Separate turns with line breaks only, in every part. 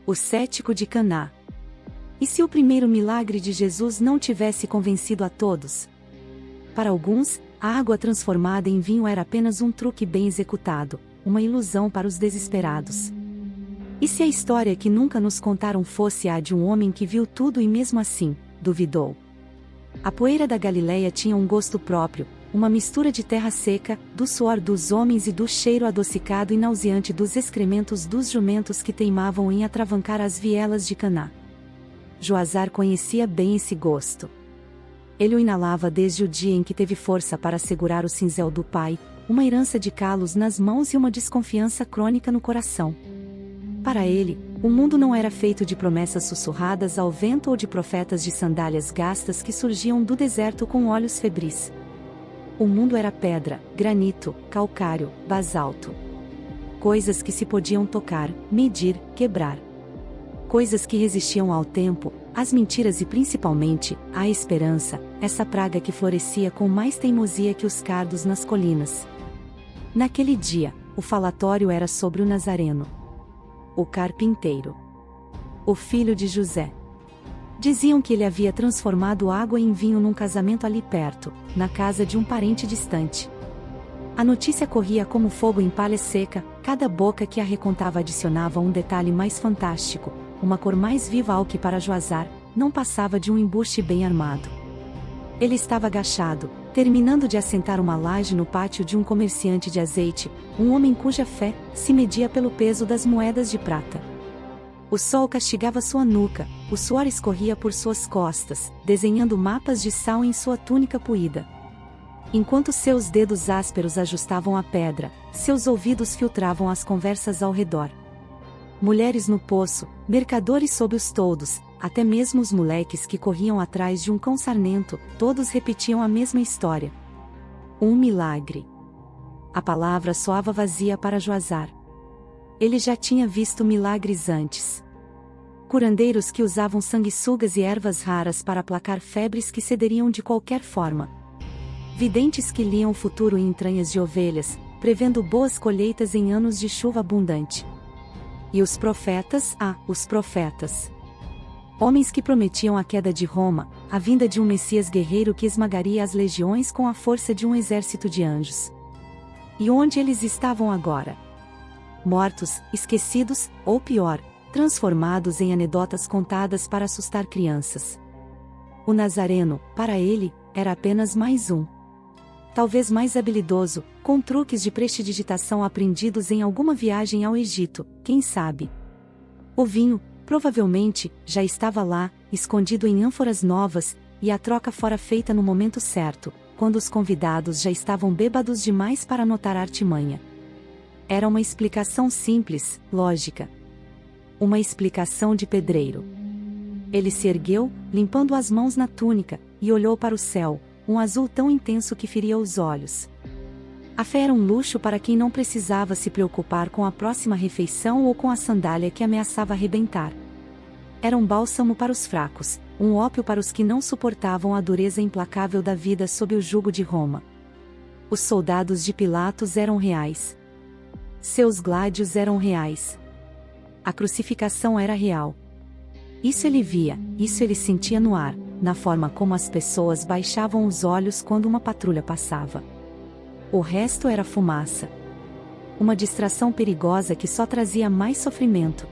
O cético de Caná. E se o primeiro milagre de Jesus não tivesse convencido a todos? Para alguns, a água transformada em vinho era apenas um truque bem executado, uma ilusão para os desesperados. E se a história que nunca nos contaram fosse a de um homem que viu tudo e mesmo assim, duvidou? A poeira da Galileia tinha um gosto próprio, uma mistura de terra seca, do suor dos homens e do cheiro adocicado e nauseante dos excrementos dos jumentos que teimavam em atravancar as vielas de Caná. Joazar conhecia bem esse gosto. Ele o inalava desde o dia em que teve força para segurar o cinzel do pai, uma herança de calos nas mãos e uma desconfiança crônica no coração. Para ele, o mundo não era feito de promessas sussurradas ao vento ou de profetas de sandálias gastas que surgiam do deserto com olhos febris. O mundo era pedra, granito, calcário, basalto. Coisas que se podiam tocar, medir, quebrar. Coisas que resistiam ao tempo, às mentiras e principalmente, à esperança, essa praga que florescia com mais teimosia que os cardos nas colinas. Naquele dia, o falatório era sobre o Nazareno. O carpinteiro. O filho de José. Diziam que ele havia transformado água em vinho num casamento ali perto, na casa de um parente distante. A notícia corria como fogo em palha seca, cada boca que a recontava adicionava um detalhe mais fantástico, uma cor mais viva ao que para Joazar, não passava de um embuste bem armado. Ele estava agachado, terminando de assentar uma laje no pátio de um comerciante de azeite, um homem cuja fé se media pelo peso das moedas de prata. O sol castigava sua nuca, o suor escorria por suas costas, desenhando mapas de sal em sua túnica puída. Enquanto seus dedos ásperos ajustavam a pedra, seus ouvidos filtravam as conversas ao redor. Mulheres no poço, mercadores sob os toldos, até mesmo os moleques que corriam atrás de um cão sarnento, todos repetiam a mesma história. Um milagre. A palavra soava vazia para Joazar. Ele já tinha visto milagres antes. Curandeiros que usavam sanguessugas e ervas raras para aplacar febres que cederiam de qualquer forma. Videntes que liam o futuro em entranhas de ovelhas, prevendo boas colheitas em anos de chuva abundante. E os profetas, os profetas. Homens que prometiam a queda de Roma, a vinda de um Messias guerreiro que esmagaria as legiões com a força de um exército de anjos. E onde eles estavam agora? Mortos, esquecidos, ou pior, transformados em anedotas contadas para assustar crianças. O Nazareno, para ele, era apenas mais um. Talvez mais habilidoso, com truques de prestidigitação aprendidos em alguma viagem ao Egito, quem sabe. O vinho, provavelmente, já estava lá, escondido em ânforas novas, e a troca fora feita no momento certo, quando os convidados já estavam bêbados demais para notar a artimanha. Era uma explicação simples, lógica. Uma explicação de pedreiro. Ele se ergueu, limpando as mãos na túnica, e olhou para o céu, um azul tão intenso que feria os olhos. A fé era um luxo para quem não precisava se preocupar com a próxima refeição ou com a sandália que ameaçava arrebentar. Era um bálsamo para os fracos, um ópio para os que não suportavam a dureza implacável da vida sob o jugo de Roma. Os soldados de Pilatos eram reais. Seus gládios eram reais. A crucificação era real. Isso ele via, isso ele sentia no ar, na forma como as pessoas baixavam os olhos quando uma patrulha passava. O resto era fumaça. Uma distração perigosa que só trazia mais sofrimento.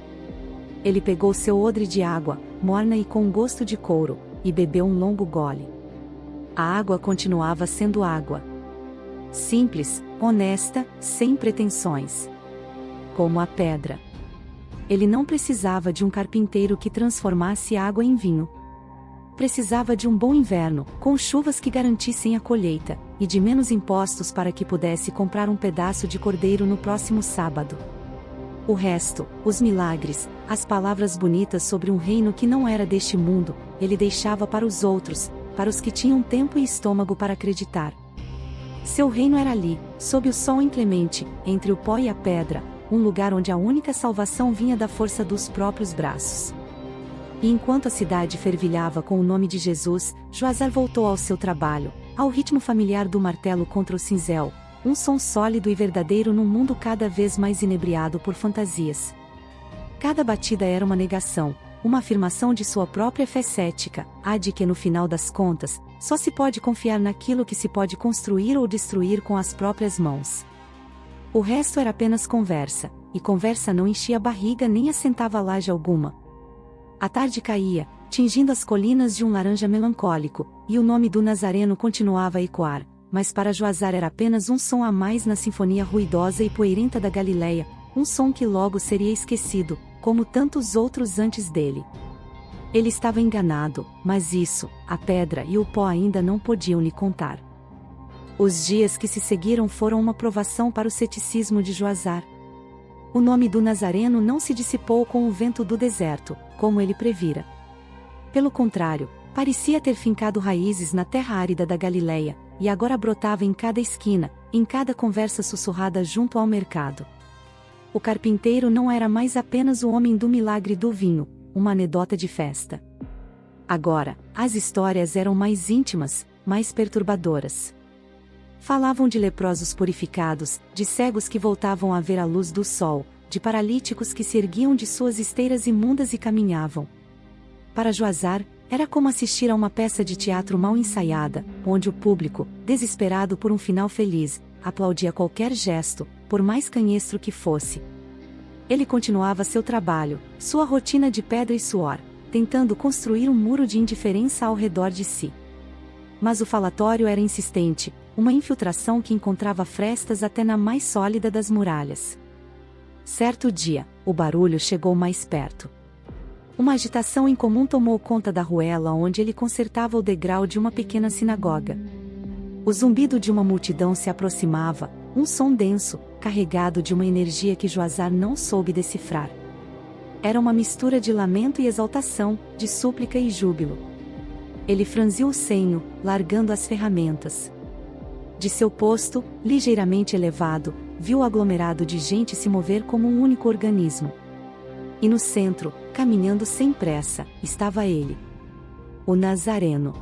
Ele pegou seu odre de água, morna e com gosto de couro, e bebeu um longo gole. A água continuava sendo água. Simples, honesta, sem pretensões. Como a pedra. Ele não precisava de um carpinteiro que transformasse água em vinho. Precisava de um bom inverno, com chuvas que garantissem a colheita, e de menos impostos para que pudesse comprar um pedaço de cordeiro no próximo sábado. O resto, os milagres, as palavras bonitas sobre um reino que não era deste mundo, ele deixava para os outros, para os que tinham tempo e estômago para acreditar. Seu reino era ali, sob o sol inclemente, entre o pó e a pedra, um lugar onde a única salvação vinha da força dos próprios braços. E enquanto a cidade fervilhava com o nome de Jesus, Joazar voltou ao seu trabalho, ao ritmo familiar do martelo contra o cinzel, um som sólido e verdadeiro num mundo cada vez mais inebriado por fantasias. Cada batida era uma negação, uma afirmação de sua própria fé cética, a de que no final das contas, só se pode confiar naquilo que se pode construir ou destruir com as próprias mãos. O resto era apenas conversa, e conversa não enchia a barriga nem assentava laje alguma. A tarde caía, tingindo as colinas de um laranja melancólico, e o nome do Nazareno continuava a ecoar, mas para Joazar era apenas um som a mais na sinfonia ruidosa e poeirenta da Galileia, um som que logo seria esquecido, como tantos outros antes dele. Ele estava enganado, mas isso, a pedra e o pó ainda não podiam lhe contar. Os dias que se seguiram foram uma provação para o ceticismo de Joazar. O nome do Nazareno não se dissipou com o vento do deserto, como ele previra. Pelo contrário, parecia ter fincado raízes na terra árida da Galileia, e agora brotava em cada esquina, em cada conversa sussurrada junto ao mercado. O carpinteiro não era mais apenas o homem do milagre do vinho, uma anedota de festa. Agora, as histórias eram mais íntimas, mais perturbadoras. Falavam de leprosos purificados, de cegos que voltavam a ver a luz do sol, de paralíticos que se erguiam de suas esteiras imundas e caminhavam. Para Joazar, era como assistir a uma peça de teatro mal ensaiada, onde o público, desesperado por um final feliz, aplaudia qualquer gesto, por mais canhestro que fosse. Ele continuava seu trabalho, sua rotina de pedra e suor, tentando construir um muro de indiferença ao redor de si. Mas o falatório era insistente, uma infiltração que encontrava frestas até na mais sólida das muralhas. Certo dia, o barulho chegou mais perto. Uma agitação incomum tomou conta da ruela onde ele consertava o degrau de uma pequena sinagoga. O zumbido de uma multidão se aproximava, um som denso, carregado de uma energia que Joazar não soube decifrar. Era uma mistura de lamento e exaltação, de súplica e júbilo. Ele franziu o senho, largando as ferramentas. De seu posto, ligeiramente elevado, viu o aglomerado de gente se mover como um único organismo. E no centro, caminhando sem pressa, estava ele. O Nazareno.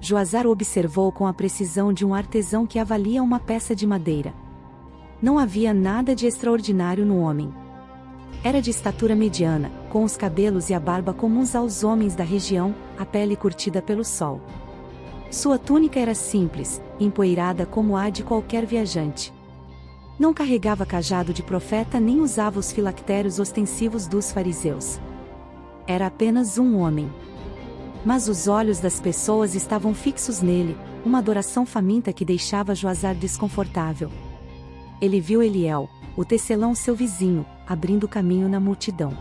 Joazar o observou com a precisão de um artesão que avalia uma peça de madeira. Não havia nada de extraordinário no homem. Era de estatura mediana, com os cabelos e a barba comuns aos homens da região, a pele curtida pelo sol. Sua túnica era simples, empoeirada como a de qualquer viajante. Não carregava cajado de profeta nem usava os filactérios ostensivos dos fariseus. Era apenas um homem. Mas os olhos das pessoas estavam fixos nele, uma adoração faminta que deixava Joazar desconfortável. Ele viu Eliel, o tecelão seu vizinho, abrindo caminho na multidão.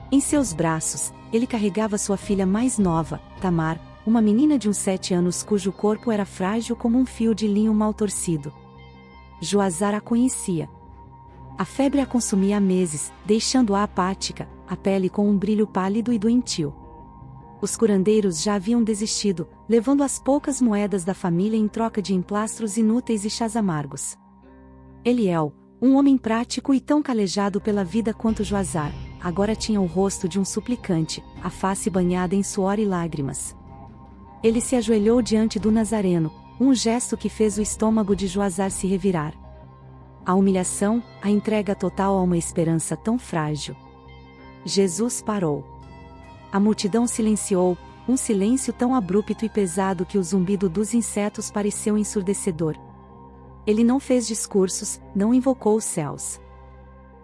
Em seus braços, ele carregava sua filha mais nova, Tamar, uma menina de uns 7 anos cujo corpo era frágil como um fio de linho mal torcido. Joazar a conhecia. A febre a consumia há meses, deixando-a apática, a pele com um brilho pálido e doentio. Os curandeiros já haviam desistido, levando as poucas moedas da família em troca de emplastros inúteis e chás amargos. Eliel, um homem prático e tão calejado pela vida quanto Joazar, agora tinha o rosto de um suplicante, a face banhada em suor e lágrimas. Ele se ajoelhou diante do Nazareno, um gesto que fez o estômago de Joazar se revirar. A humilhação, a entrega total a uma esperança tão frágil. Jesus parou. A multidão silenciou, um silêncio tão abrupto e pesado que o zumbido dos insetos pareceu ensurdecedor. Ele não fez discursos, não invocou os céus.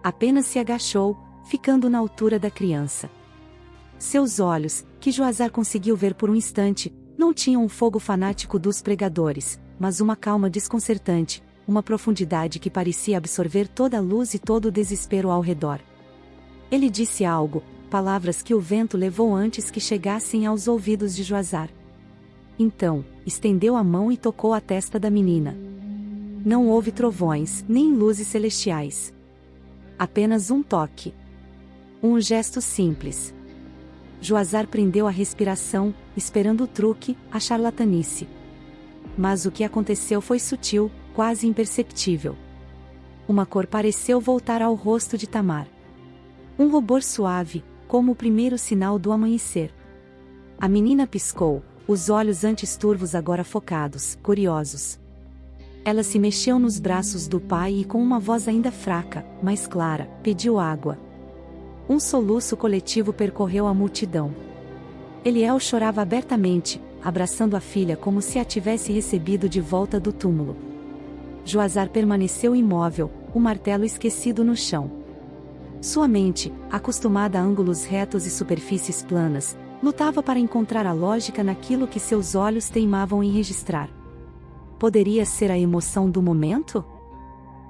Apenas se agachou, ficando na altura da criança. Seus olhos, que Joazar conseguiu ver por um instante, não tinham o fogo fanático dos pregadores, mas uma calma desconcertante, uma profundidade que parecia absorver toda a luz e todo o desespero ao redor. Ele disse algo, palavras que o vento levou antes que chegassem aos ouvidos de Joazar. Então, estendeu a mão e tocou a testa da menina. Não houve trovões, nem luzes celestiais. Apenas um toque. Um gesto simples. Joazar prendeu a respiração, esperando o truque, a charlatanice. Mas o que aconteceu foi sutil, quase imperceptível. Uma cor pareceu voltar ao rosto de Tamar. Um rubor suave, como o primeiro sinal do amanhecer. A menina piscou, os olhos antes turvos agora focados, curiosos. Ela se mexeu nos braços do pai e com uma voz ainda fraca, mas clara, pediu água. Um soluço coletivo percorreu a multidão. Eliel chorava abertamente, abraçando a filha como se a tivesse recebido de volta do túmulo. Joazar permaneceu imóvel, o martelo esquecido no chão. Sua mente, acostumada a ângulos retos e superfícies planas, lutava para encontrar a lógica naquilo que seus olhos teimavam em registrar. Poderia ser a emoção do momento?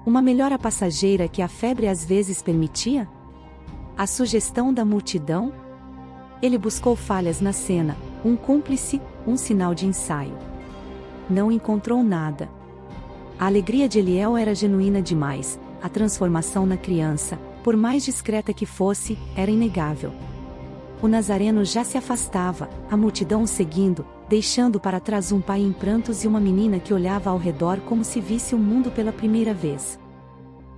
Uma melhora passageira que a febre às vezes permitia? A sugestão da multidão? Ele buscou falhas na cena, um cúmplice, um sinal de ensaio. Não encontrou nada. A alegria de Eliel era genuína demais, a transformação na criança, por mais discreta que fosse, era inegável. O nazareno já se afastava, a multidão o seguindo, deixando para trás um pai em prantos e uma menina que olhava ao redor como se visse o mundo pela primeira vez.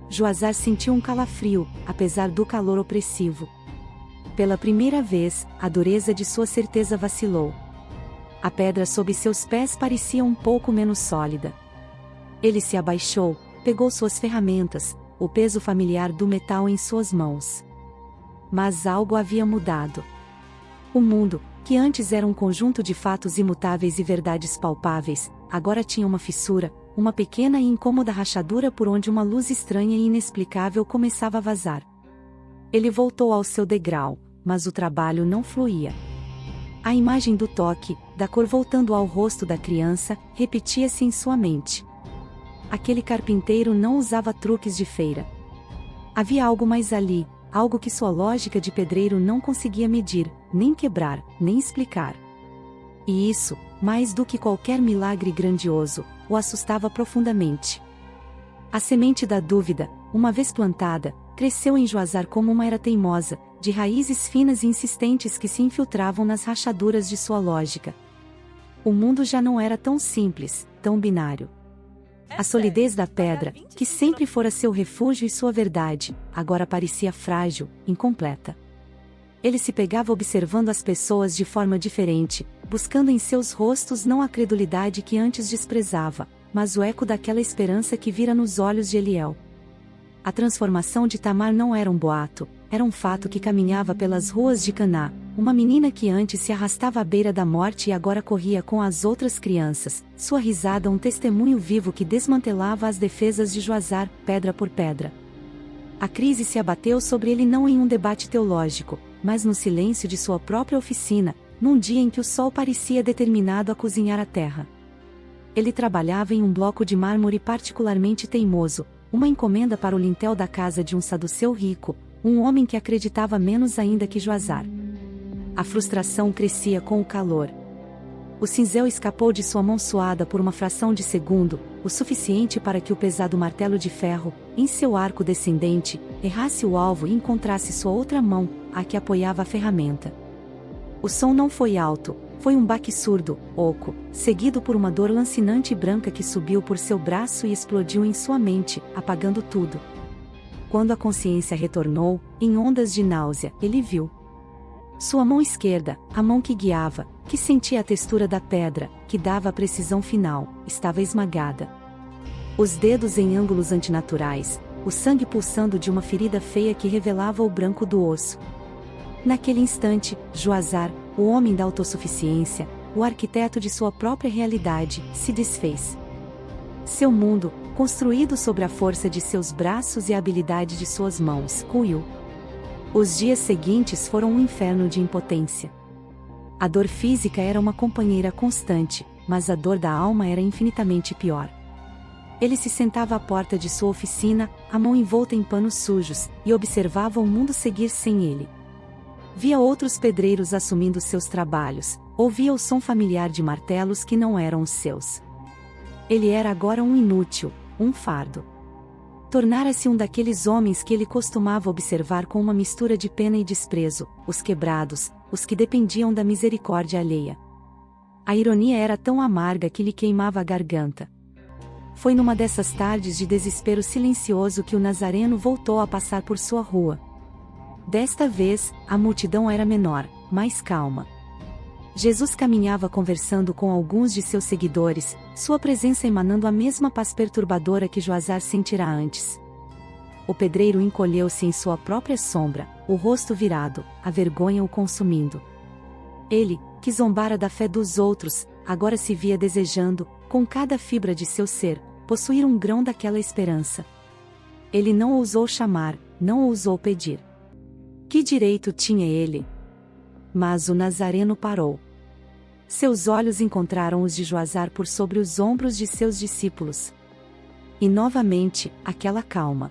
Joazar sentiu um calafrio, apesar do calor opressivo. Pela primeira vez, a dureza de sua certeza vacilou. A pedra sob seus pés parecia um pouco menos sólida. Ele se abaixou, pegou suas ferramentas, o peso familiar do metal em suas mãos. Mas algo havia mudado. O mundo, que antes era um conjunto de fatos imutáveis e verdades palpáveis, agora tinha uma fissura, uma pequena e incômoda rachadura por onde uma luz estranha e inexplicável começava a vazar. Ele voltou ao seu degrau, mas o trabalho não fluía. A imagem do toque, da cor voltando ao rosto da criança, repetia-se em sua mente. Aquele carpinteiro não usava truques de feira. Havia algo mais ali, algo que sua lógica de pedreiro não conseguia medir, nem quebrar, nem explicar. E isso, mais do que qualquer milagre grandioso, o assustava profundamente. A semente da dúvida, uma vez plantada, cresceu em Joazar como uma era teimosa, de raízes finas e insistentes que se infiltravam nas rachaduras de sua lógica. O mundo já não era tão simples, tão binário. A solidez da pedra, que sempre fora seu refúgio e sua verdade, agora parecia frágil, incompleta. Ele se pegava observando as pessoas de forma diferente, buscando em seus rostos não a credulidade que antes desprezava, mas o eco daquela esperança que vira nos olhos de Eliel. A transformação de Tamar não era um boato, era um fato que caminhava pelas ruas de Caná, uma menina que antes se arrastava à beira da morte e agora corria com as outras crianças, sua risada um testemunho vivo que desmantelava as defesas de Joazar, pedra por pedra. A crise se abateu sobre ele não em um debate teológico, mas no silêncio de sua própria oficina, num dia em que o sol parecia determinado a cozinhar a terra. Ele trabalhava em um bloco de mármore particularmente teimoso, uma encomenda para o lintel da casa de um saduceu rico, um homem que acreditava menos ainda que Joazar. A frustração crescia com o calor. O cinzel escapou de sua mão suada por uma fração de segundo, o suficiente para que o pesado martelo de ferro, em seu arco descendente, errasse o alvo e encontrasse sua outra mão, a que apoiava a ferramenta. O som não foi alto, foi um baque surdo, oco, seguido por uma dor lancinante e branca que subiu por seu braço e explodiu em sua mente, apagando tudo. Quando a consciência retornou, em ondas de náusea, ele viu. Sua mão esquerda, a mão que guiava, que sentia a textura da pedra, que dava a precisão final, estava esmagada. Os dedos em ângulos antinaturais, o sangue pulsando de uma ferida feia que revelava o branco do osso. Naquele instante, Joazar, o homem da autossuficiência, o arquiteto de sua própria realidade, se desfez. Seu mundo, construído sobre a força de seus braços e a habilidade de suas mãos, ruiu. Os dias seguintes foram um inferno de impotência. A dor física era uma companheira constante, mas a dor da alma era infinitamente pior. Ele se sentava à porta de sua oficina, a mão envolta em panos sujos, e observava o mundo seguir sem ele. Via outros pedreiros assumindo seus trabalhos, ouvia o som familiar de martelos que não eram os seus. Ele era agora um inútil, um fardo. Tornara-se um daqueles homens que ele costumava observar com uma mistura de pena e desprezo, os quebrados, os que dependiam da misericórdia alheia. A ironia era tão amarga que lhe queimava a garganta. Foi numa dessas tardes de desespero silencioso que o nazareno voltou a passar por sua rua. Desta vez, a multidão era menor, mais calma. Jesus caminhava conversando com alguns de seus seguidores, sua presença emanando a mesma paz perturbadora que Joazar sentira antes. O pedreiro encolheu-se em sua própria sombra, o rosto virado, a vergonha o consumindo. Ele, que zombara da fé dos outros, agora se via desejando, com cada fibra de seu ser, possuir um grão daquela esperança. Ele não ousou chamar, não ousou pedir. Que direito tinha ele? Mas o Nazareno parou. Seus olhos encontraram os de Joazar por sobre os ombros de seus discípulos. E novamente, aquela calma.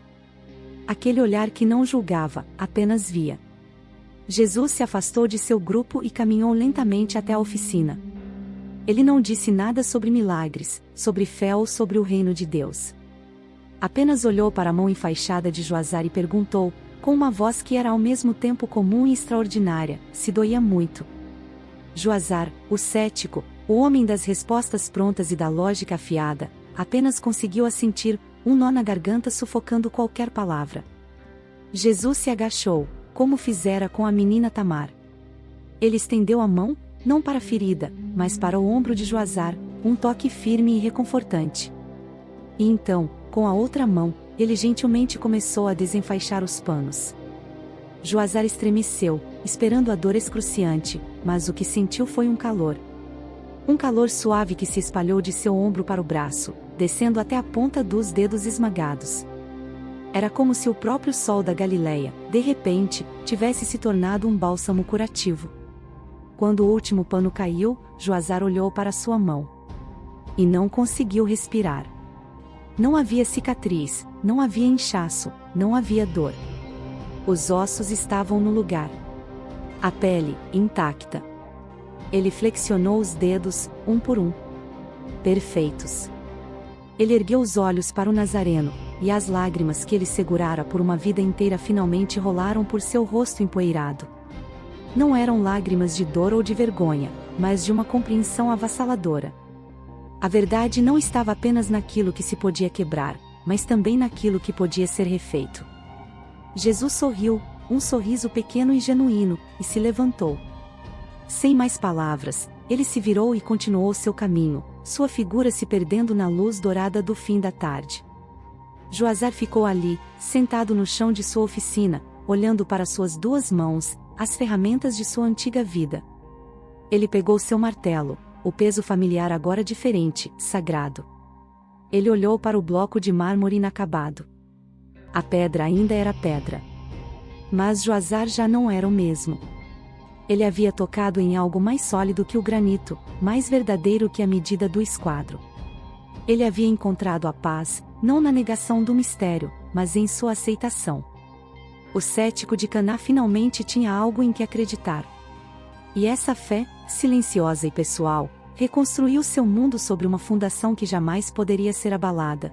Aquele olhar que não julgava, apenas via. Jesus se afastou de seu grupo e caminhou lentamente até a oficina. Ele não disse nada sobre milagres, sobre fé ou sobre o reino de Deus. Apenas olhou para a mão enfaixada de Joazar e perguntou, com uma voz que era ao mesmo tempo comum e extraordinária, se doía muito. Joazar, o cético, o homem das respostas prontas e da lógica afiada, apenas conseguiu assentir, um nó na garganta sufocando qualquer palavra. Jesus se agachou, como fizera com a menina Tamar. Ele estendeu a mão, não para a ferida, mas para o ombro de Joazar, um toque firme e reconfortante. E então, com a outra mão, ele gentilmente começou a desenfaixar os panos. Joazar estremeceu, esperando a dor excruciante, mas o que sentiu foi um calor. Um calor suave que se espalhou de seu ombro para o braço, descendo até a ponta dos dedos esmagados. Era como se o próprio sol da Galileia, de repente, tivesse se tornado um bálsamo curativo. Quando o último pano caiu, Joazar olhou para sua mão. E não conseguiu respirar. Não havia cicatriz, não havia inchaço, não havia dor. Os ossos estavam no lugar. A pele, intacta. Ele flexionou os dedos, um por um. Perfeitos. Ele ergueu os olhos para o Nazareno, e as lágrimas que ele segurara por uma vida inteira finalmente rolaram por seu rosto empoeirado. Não eram lágrimas de dor ou de vergonha, mas de uma compreensão avassaladora. A verdade não estava apenas naquilo que se podia quebrar, mas também naquilo que podia ser refeito. Jesus sorriu, um sorriso pequeno e genuíno, e se levantou. Sem mais palavras, ele se virou e continuou seu caminho, sua figura se perdendo na luz dourada do fim da tarde. Joazar ficou ali, sentado no chão de sua oficina, olhando para suas duas mãos, as ferramentas de sua antiga vida. Ele pegou seu martelo, o peso familiar agora diferente, sagrado. Ele olhou para o bloco de mármore inacabado. A pedra ainda era pedra. Mas Joazar já não era o mesmo. Ele havia tocado em algo mais sólido que o granito, mais verdadeiro que a medida do esquadro. Ele havia encontrado a paz, não na negação do mistério, mas em sua aceitação. O cético de Caná finalmente tinha algo em que acreditar. E essa fé, silenciosa e pessoal, reconstruiu seu mundo sobre uma fundação que jamais poderia ser abalada.